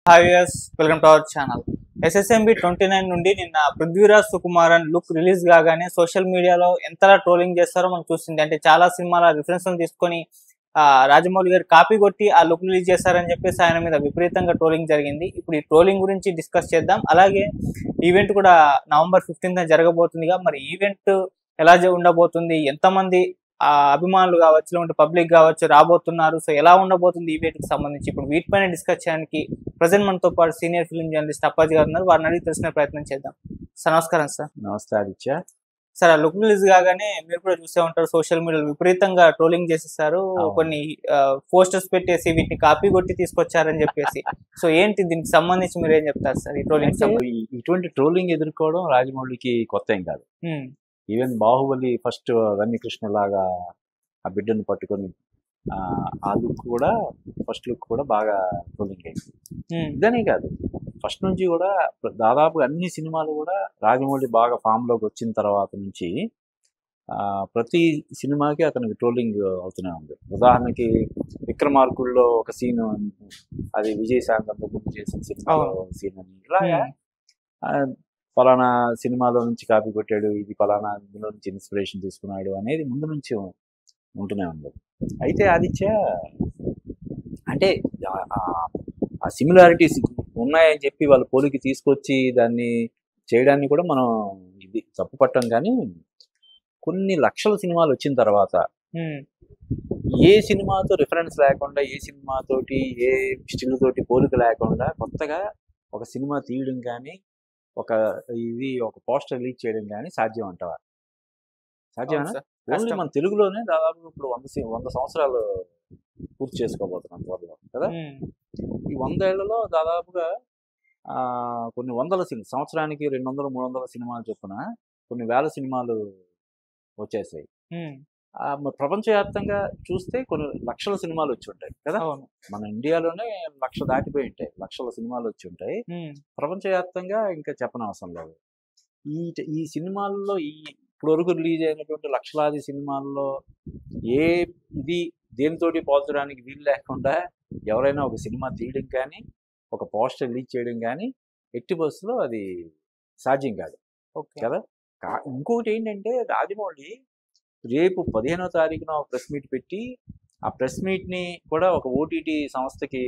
Hi viewers, welcome to our channel. SSMB 29 నుండి నిన్న Prithviraj Sukumaran look release కాగానే సోషల్ మీడియాలో ఎంతలా ట్రోలింగ్ చేస్తారో మనం చూస్తుంది. అంటే చాలా సినిమాల రిఫరెన్స్ తీసుకొని రాజమౌళి గారు కాపీ కొట్టి ఆ లుక్ రిలీజ్ చేస్తారని చెప్పేసి ఆయన మీద విపరీతంగా ట్రోలింగ్ జరిగింది. ఇప్పుడు ఈ ట్రోలింగ్ గురించి డిస్కస్ చేద్దాం. అలాగే ఈవెంట్ కూడా నవంబర్ 15th జరగబోతుందిగా, మరి ఈవెంట్ ఎలా ఉండబోతుంది, ఎంతమంది అభిమానులు కావచ్చు, లేకుంటే పబ్లిక్ కావచ్చు రాబోతున్నారు, సో ఎలా ఉండబోతుంది ఈవెంట్ కి సంబంధించి ఇప్పుడు వీటిపైన డిస్కస్ చేయడానికి ప్రజెంట్ మనతో పాటు సీనియర్ ఫిల్మ్ జర్నలిస్ట్ అప్పాజీ గారు ఉన్నారు. వారిని అడిగి తెలిసిన ప్రయత్నం చేద్దాం. సార్ నమస్కారం. సార్ నమస్తే ఆదిత్య. సార్, ఆ లుక్ రిలీజ్ కాగానే మీరు కూడా చూసే ఉంటారు, సోషల్ మీడియాలో విపరీతంగా ట్రోలింగ్ చేసేస్తారు. కొన్ని పోస్టర్స్ పెట్టేసి వీటిని కాపీ కొట్టి తీసుకొచ్చారని చెప్పేసి. సో ఏంటి దీనికి సంబంధించి మీరు ఏం చెప్తారు సార్? ఈ ట్రోలింగ్ ఇటువంటి ట్రోలింగ్ ఎదుర్కోవడం రాజమౌళికి కొత్త ఏం కాదు. ఈవెన్ బాహుబలి ఫస్ట్ రమ్యకృష్ణ లాగా ఆ బిడ్డను పట్టుకొని ఆ లుక్ కూడా ఫస్ట్ లుక్ కూడా బాగా ట్రోలింగ్ అయింది. ఇదనే కాదు, ఫస్ట్ నుంచి కూడా దాదాపు అన్ని సినిమాలు కూడా రాజమౌళి బాగా ఫామ్లోకి వచ్చిన తర్వాత నుంచి ప్రతి సినిమాకి అతనికి ట్రోలింగ్ అవుతూనే ఉంది. ఉదాహరణకి విక్రమార్కుల్లో ఒక సీన్, అది విజయశాంతి అంత గుర్తు చేసిన సినిమాలో సీన్ అని, ఇలాగా ఫలానా సినిమాలో నుంచి కాపీ కొట్టాడు, ఇది ఫలానా ఇందులో నుంచి ఇన్స్పిరేషన్ తీసుకున్నాడు అనేది ముందు నుంచి ఉంటూనే ఉంది. అయితే ఆదిత్య, అంటే ఆ సిమిలారిటీస్ ఉన్నాయని చెప్పి వాళ్ళ పోలికి తీసుకొచ్చి దాన్ని చేయడాన్ని కూడా మనం ఇది తప్పు పట్టం. కానీ కొన్ని లక్షల సినిమాలు వచ్చిన తర్వాత ఏ సినిమాతో రిఫరెన్స్ లేకుండా, ఏ సినిమాతోటి ఏ స్టిల్ తోటి పోలిక లేకుండా కొత్తగా ఒక సినిమా తీయడం కానీ, ఒక పోస్టర్ రిలీజ్ చేయడం కానీ సాధ్యం అంటావా? సాధ్యమేనా? ఓన్లీ మన తెలుగులోనే దాదాపు ఇప్పుడు 100 సంవత్సరాలు పూర్తి చేసుకోబోతున్నాం త్వరలో కదా. ఈ 100 ఏళ్లలో దాదాపుగా కొన్ని వందల సంవత్సరానికి 200-300 సినిమాలు చొప్పున కొన్ని వేల సినిమాలు వచ్చేసాయి. ప్రపంచవ్యాప్తంగా చూస్తే కొన్ని లక్షల సినిమాలు వచ్చి ఉంటాయి కదా. మన ఇండియాలోనే 1,00,000 దాటిపోయి ఉంటాయి, లక్షల సినిమాలు వచ్చి ఉంటాయి. ప్రపంచవ్యాప్తంగా ఇంకా చెప్పనవసరం లేదు. ఈ సినిమాల్లో ఇప్పుడు వరకు రిలీజ్ అయినటువంటి లక్షలాది సినిమాల్లో ఇది దేనితోటి పోల్చడానికి వీలు లేకుండా ఎవరైనా ఒక సినిమా తీయడం కానీ, ఒక పోస్టర్ రిలీజ్ చేయడం కానీ ఎట్టి బస్సులో అది సాధ్యం కాదు కదా. ఇంకొకటి ఏంటంటే, రాజమౌళి రేపు 15వ తారీఖున ఒక ప్రెస్ మీట్ పెట్టి, ఆ ప్రెస్ మీట్ని కూడా ఒక ఓటీటీ సంస్థకి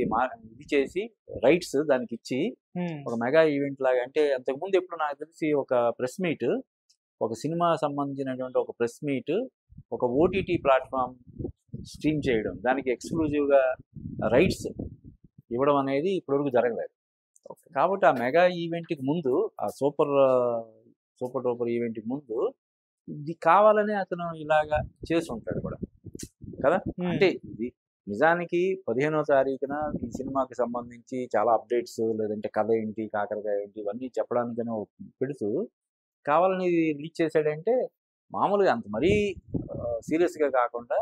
ఇది చేసి రైట్స్ దానికి ఇచ్చి ఒక మెగా ఈవెంట్ లాగా, అంటే అంతకుముందు ఎప్పుడు నాకు తెలిసి ఒక ప్రెస్ మీట్, ఒక సినిమా సంబంధించినటువంటి ఒక ప్రెస్ మీట్ ఒక ఓటీటీ ప్లాట్ఫామ్ స్ట్రీమ్ చేయడం, దానికి ఎక్స్క్లూజివ్గా రైట్స్ ఇవ్వడం అనేది ఇప్పటివరకు జరగలేదు. కాబట్టి ఆ మెగా ఈవెంట్కి ముందు, ఆ సూపర్ డూపర్ ఈవెంట్కి ముందు ఇది కావాలని అతను ఇలాగా చేసి ఉంటాడు కూడా కదా. అంటే ఇది నిజానికి 15వ తారీఖున ఈ సినిమాకి సంబంధించి చాలా అప్డేట్స్, లేదంటే కథ ఏంటి, కాకరకాయ ఏంటి, ఇవన్నీ చెప్పడానికనే పెడుతూ కావాలని రిలీజ్ చేశాడంటే మామూలుగా అంత మరీ సీరియస్గా కాకుండా,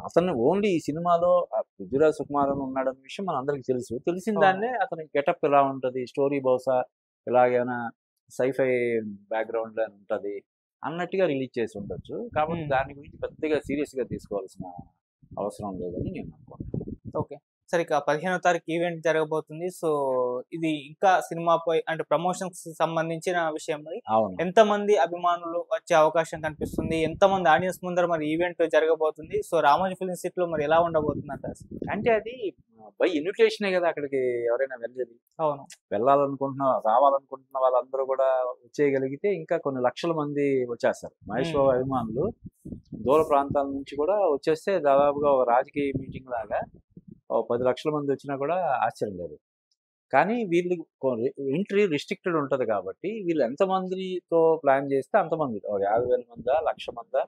అతను ఓన్లీ ఈ సినిమాలో పృథ్వీరాజ్ సుకుమారన్ ఉన్నాడన్న విషయం మన అందరికీ తెలిసిన దాన్నే అతని గెటప్ ఎలా ఉంటుంది, స్టోరీ బహుశా ఎలాగైనా సైఫై బ్యాక్గ్రౌండ్ అని ఉంటుంది అన్నట్టుగా రిలీజ్ చేసి ఉండొచ్చు. కాబట్టి దాని గురించి పెద్దగా సీరియస్గా తీసుకోవాల్సిన అవసరం లేదని నేను అనుకుంటున్నాను. ఓకే సరే, ఇక 15వ తారీఖు ఈవెంట్ జరగబోతుంది. సో ఇది ఇంకా సినిమాపై అంటే ప్రమోషన్స్ సంబంధించిన విషయం. మరి ఎంతమంది అభిమానులు వచ్చే అవకాశం కనిపిస్తుంది, ఎంతమంది ఆడియన్స్ ముందర మరి ఈవెంట్ జరగబోతుంది? సో రామోజీ ఫిల్మ్ సిటీలో మరి ఎలా ఉండబోతుంది అంటారు? అంటే అది బై ఇన్విటేషనే కదా అక్కడికి ఎవరైనా వెళ్ళేది. అవును, రావాలనుకుంటున్న వాళ్ళందరూ కూడా వచ్చేయగలిగితే ఇంకా కొన్ని లక్షల మంది వచ్చేస్తారు. మహేష్ బాబు అభిమానులు దూర ప్రాంతాల నుంచి కూడా వచ్చేస్తే దాదాపుగా ఒక రాజకీయ మీటింగ్ లాగా 10 లక్షల మంది వచ్చినా కూడా ఆశ్చర్యం లేదు. కానీ వీళ్ళు ఎంట్రీ రిస్ట్రిక్టెడ్ ఉంటుంది కాబట్టి వీళ్ళు ఎంతమందితో ప్లాన్ చేస్తే అంతమంది, 50,000 మందా 1,00,000 మందా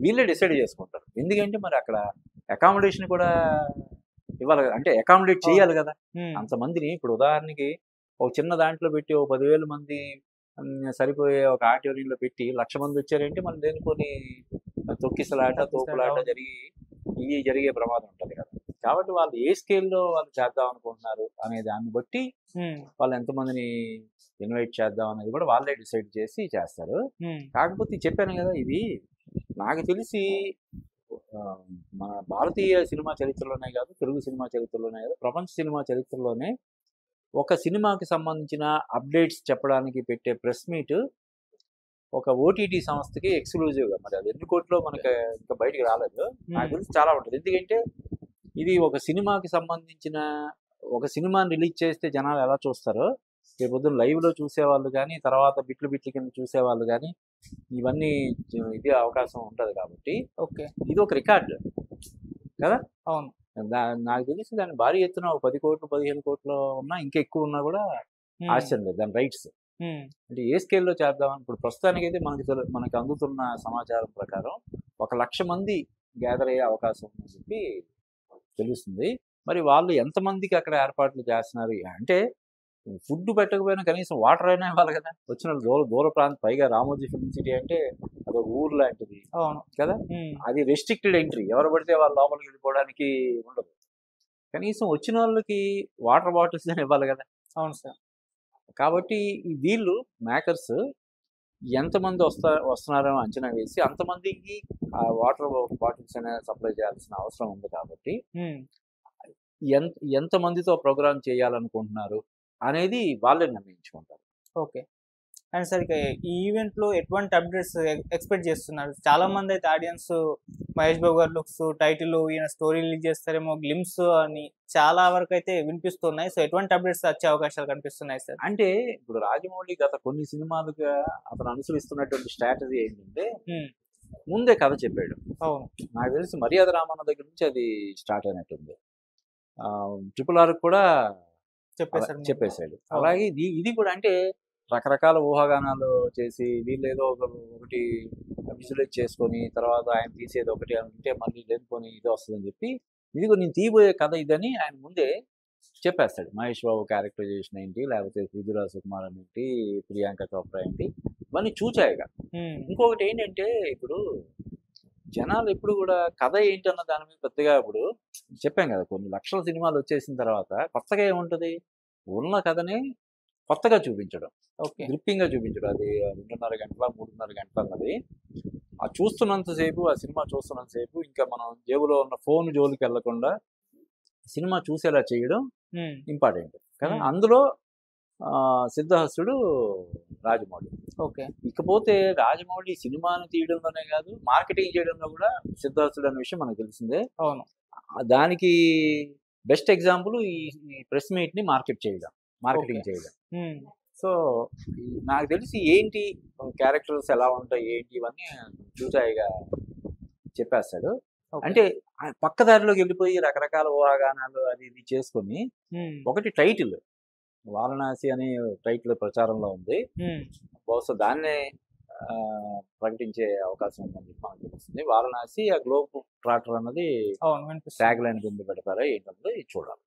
వీళ్ళే డిసైడ్ చేసుకుంటారు. ఎందుకంటే మరి అక్కడ అకామిడేషన్ కూడా ఇవ్వాలి కదా, అంటే అకామిడేట్ చేయాలి కదా అంతమందిని. ఇప్పుడు ఉదాహరణకి ఒక చిన్న దాంట్లో పెట్టి 10,000 మంది సరిపోయే ఒక ఆడిటోరియంలో పెట్టి 1,00,000 మంది వచ్చారంటే మళ్ళీ దేనికొని తొక్కిసలాట, తోపులాట జరిగే ప్రమాదం ఉంటుంది కదా. కాబట్టి వాళ్ళు ఏ స్కేల్లో వాళ్ళు చేద్దాం అనుకుంటున్నారు అనే దాన్ని బట్టి వాళ్ళు ఎంతమందిని ఇన్వైట్ చేద్దాం అనేది కూడా వాళ్ళే డిసైడ్ చేసి చేస్తారు. కాకపోతే చెప్పాను కదా, ఇది నాకు తెలిసి మన భారతీయ సినిమా చరిత్రలోనే కాదు, తెలుగు సినిమా చరిత్రలోనే కాదు, ప్రపంచ సినిమా చరిత్రలోనే ఒక సినిమాకి సంబంధించిన అప్డేట్స్ చెప్పడానికి పెట్టే ప్రెస్ మీట్ ఒక ఓటీటీ సంస్థకి ఎక్స్క్లూజివ్గా, మరి అది ఎన్ని కోట్లో మనకి ఇంకా బయటికి రాలేదు, నాకు తెలిసి చాలా ఉంటుంది. ఎందుకంటే ఇది ఒక సినిమాకి సంబంధించిన, ఒక సినిమాని రిలీజ్ చేస్తే జనాలు ఎలా చూస్తారో రేపు పొద్దున్న లైవ్లో చూసేవాళ్ళు కానీ, తర్వాత బిట్లు కింద చూసేవాళ్ళు కానీ, ఇవన్నీ ఇది అవకాశం ఉంటుంది కాబట్టి ఓకే, ఇది ఒక రికార్డు కదా. అవును, నాకు తెలిసి దాని భారీ ఎత్తున 10 కోట్లు 15 కోట్లు ఉన్నా, ఇంకా ఎక్కువ ఉన్నా కూడా ఆశ్చర్యం లేదు దాని రైట్స్. అంటే ఏ స్కేల్లో చేద్దామని ఇప్పుడు ప్రస్తుతానికైతే మనకి అందుతున్న సమాచారం ప్రకారం 1,00,000 మంది గ్యాదర్ అయ్యే అవకాశం ఉందని చెప్పి తెలుస్తుంది. మరి వాళ్ళు ఎంతమందికి అక్కడ ఏర్పాట్లు చేస్తున్నారు అంటే, ఫుడ్ పెట్టకపోయినా కనీసం వాటర్ అయినా ఇవ్వాలి కదా. వచ్చిన దూర ప్రాంతం, పైగా రామోజీ ఫిల్మ్ సిటీ అంటే అదొక ఊరు లాంటిది కదా. అది రెస్ట్రిక్టెడ్ ఎంట్రీ, ఎవరు పడితే వాళ్ళ లోపలికి వెళ్ళిపోవడానికి ఉండదు. కనీసం వచ్చిన వాళ్ళకి వాటర్ బాటిల్స్ అని ఇవ్వాలి కదా. అవును సార్. కాబట్టి వీళ్ళు మేకర్స్ ఎంతమంది వస్తున్నారో అంచనా వేసి అంతమందికి ఆ వాటర్ బాటిల్స్ అనేది సప్లై చేయాల్సిన అవసరం ఉంది. కాబట్టి ఎంతమందితో ప్రోగ్రామ్ చేయాలనుకుంటున్నారు అనేది వాళ్ళే నిర్ణయించుకుంటారు. ఓకే. అండ్ సార్ ఈ ఈవెంట్లో ఎటువంటి అప్డేట్స్ ఎక్స్పెక్ట్ చేస్తున్నారు? చాలా మంది అయితే ఆడియన్స్ మహేష్ బాబు గారు లుక్స్, టైటిల్, ఈయన స్టోరీ రిలీజ్ చేస్తారేమో, గ్లిమ్స్ అని చాలా వరకు అయితే వినిపిస్తున్నాయి. సో ఎటువంటి అప్డేట్స్ వచ్చే అవకాశాలు కనిపిస్తున్నాయి సార్? అంటే ఇప్పుడు రాజమౌళి గత కొన్ని సినిమాలుగా అతను అనుసరిస్తున్నటువంటి స్ట్రాటజీ ఏంటంటే, ముందే కథ చెప్పాడు. అవును, నాకు తెలిసి మర్యాద రామన్న దగ్గర నుంచి అది స్టార్ట్ అయినట్టుంది. RRR కూడా చెప్పేశాడు. అలాగే ఇది కూడా అంటే రకరకాల ఊహాగానాలు చేసి వీళ్ళు ఏదో ఒకటి విజువలైజ్ చేసుకొని తర్వాత ఆయన తీసేది ఒకటి అంటే మళ్ళీ లేనుకొని ఇది వస్తుందని చెప్పి, ఇదిగో నేను తీయబోయే కథ ఇదని ఆయన ముందే చెప్పేస్తాడు. మహేష్ బాబు క్యారెక్టరైజేషన్ ఏంటి, లేకపోతే పృథ్వీరాజ్ సుకుమార్ ఏంటి, ప్రియాంక చోప్రా ఏంటి, ఇవన్నీ చూచాయిగా. ఇంకొకటి ఏంటంటే, ఇప్పుడు జనాలు ఎప్పుడు కూడా కథ ఏంటి అన్న దాని మీద పెద్దగా, ఇప్పుడు చెప్పాం కదా కొన్ని లక్షల సినిమాలు వచ్చేసిన తర్వాత కొత్తగా ఏముంటుంది, ఉన్న కథని కొత్తగా చూపించడం, గ్రిప్పింగ్గా చూపించడం. అది 2.5 గంటల 3.5 గంటల అన్నది ఆ చూస్తున్నంతసేపు, ఆ సినిమా చూస్తున్నంతసేపు ఇంకా మనం జేబులో ఉన్న ఫోన్ జోలికి వెళ్లకుండా సినిమా చూసేలా చేయడం ఇంపార్టెంట్ కదా. అందులో సిద్ధహస్తుడు రాజమౌళి. ఓకే. ఇకపోతే రాజమౌళి సినిమాను తీయడంలోనే కాదు, మార్కెటింగ్ చేయడంలో కూడా సిద్ధహస్తుడు అనే విషయం మనకు తెలిసిందే. అవును. దానికి బెస్ట్ ఎగ్జాంపుల్ ఈ ప్రెస్ మీట్ ని మార్కెటింగ్ చేయడం. సో నాకు తెలిసి ఏంటి క్యారెక్టర్స్ ఎలా ఉంటాయి ఏంటి ఇవన్నీ చూసాయిగా చెప్పేస్తాడు. అంటే పక్కదారిలోకి వెళ్ళిపోయి రకరకాల ఊహాగానాలు అది ఇది చేసుకొని, ఒకటి టైటిల్ వారణాసి అనే టైటిల్ ప్రచారంలో ఉంది. బహుశా దాన్నే ప్రకటించే అవకాశం ఉందని చెప్పి మనకు తెలుస్తుంది. వారణాసి ఆ గ్లోబ్ ట్రాటర్ అన్నది ట్యాగ్ లైన్ కింద పెడతారా ఏంటంటే చూడాలి.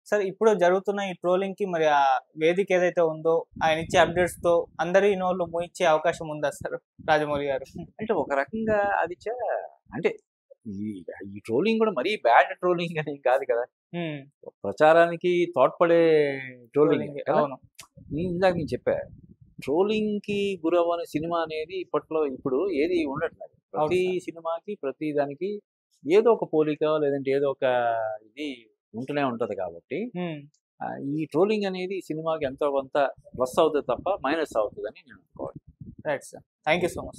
సార్ ఇప్పుడు జరుగుతున్న ఈ ట్రోలింగ్ కి మరి ఆ వేదిక ఏదైతే ఉందో ఆయన ఇచ్చే అప్డేట్స్ తో అందరి నోళ్ళు మూయించే అవకాశం ఉందా సార్ రాజమౌళి గారు? అంటే ఒక రకంగా అది అంటే ఈ ట్రోలింగ్ కూడా మరీ బ్యాడ్ ట్రోలింగ్ అని కాదు కదా, ప్రచారానికి తోడ్పడే ట్రోలింగ్. ఇందాక నేను చెప్పా, ట్రోలింగ్ కి గురవ్వని సినిమా అనేది ఇప్పుడు ఏది ఉండట్లేదు. ప్రతి సినిమాకి ప్రతి దానికి ఏదో ఒక పోలిక లేదంటే ఏదో ఒక ఇది ఉంటూనే ఉంటది. కాబట్టి ఈ ట్రోలింగ్ అనేది సినిమాకి ఎంతో కొంత ప్లస్ అవుతుంది తప్ప మైనస్ అవుతుందని నేను అనుకోవాలి. Right sir, thank you so much.